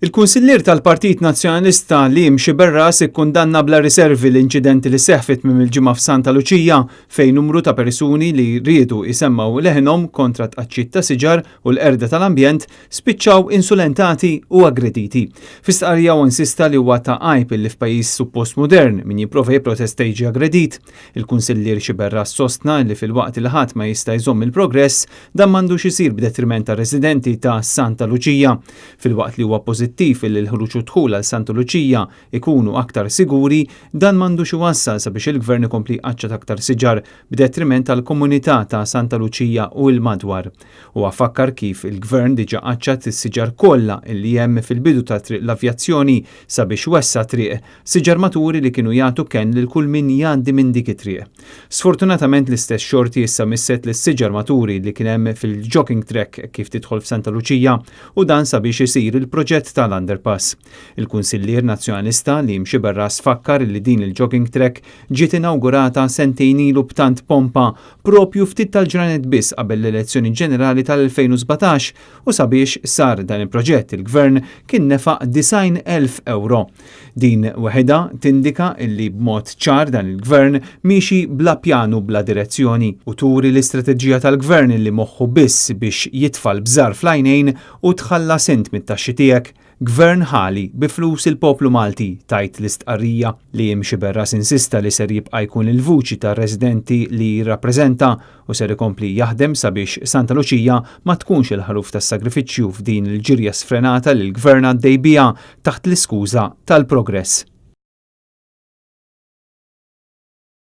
Il-Kunsillier tal-Partit Nazzjonalista Liam Xeberras ikkundanna bla riservi l-inċidenti li seħfet minn il-ġimgħa f'Santa Luċija fejn numru ta' persuni li riedu jisemmaw leħinhom kontra tqaċċiet ta' siġar u l-qerda tal-ambjent spiċċaw insulentati u aggrediti. Fis-stqarrija insista li huwa ta' għajb li f'pajjiż suppost modern min jipprova jipprotesta jiġi aggredit. Il-Kunsillier Xeberras sostna li fil-waqt li ħadd ma jista' jżomm il-progress dan m'għandux isir b'detriment tar-residenti ta' Santa Luċija. Fil-waqt li huwa li l-ħruġ u dħul għal Santa Luċija ikunu aktar siguri, dan m'għandux iwassal sabiex il-Gvern ikompli jqaċċad aktar siġar b'detriment tal-komunità ta' Santa Luċija u l-madwar. U għafakkar kif il-Gvern diġà qaċċad is-siġar kollha li hemm fil-bidu ta' triq l-avjazzjoni sabiex wessa triq siġar maturi li kienu jagħtu kenn lil kull min jgħaddi minn dik it-triq. Sfortunatament l-istess xorti issa misset lis-siġar maturi li kien hemm fil-jogging track kif tidħol f'Santa Luċija u dan sabiex isir il-proġett tal-underpass. Il-Kunsillier Nazzjonalista Liam Xeberras fakkar li din il-jogging track ġiet inawgurata sentejn ilu b'tant pompa propju ftit tal-ġranet biss qabel l-elezzjoni ġenerali tal-2017 u sabiex sar dan il-proġett il-Gvern kien nefaq 90,000 euro. Din waħedha tindika li b'mod ċar dan il-Gvern miexi bla pjanu bla direzzjoni u turi l-istrateġija tal-Gvern li moħħu biss biex jitfal bżar fl-għajnejn u tħallas int mit-taxxi tiegħek. Gvern ħali bi flus il-poplu Malti tajt l-istqarrija. Liam Xeberras insista li ser jibqa' jkun il-vuċi tar-residenti li jirrappreżenta u ser ikompli jaħdem sabiex Santa Luċija ma tkunx il-ħaruf tas-sagrifiċċju f'din il-ġirja sfrenata li l-Gvern għaddej biha taħt l-iskuża tal-progress.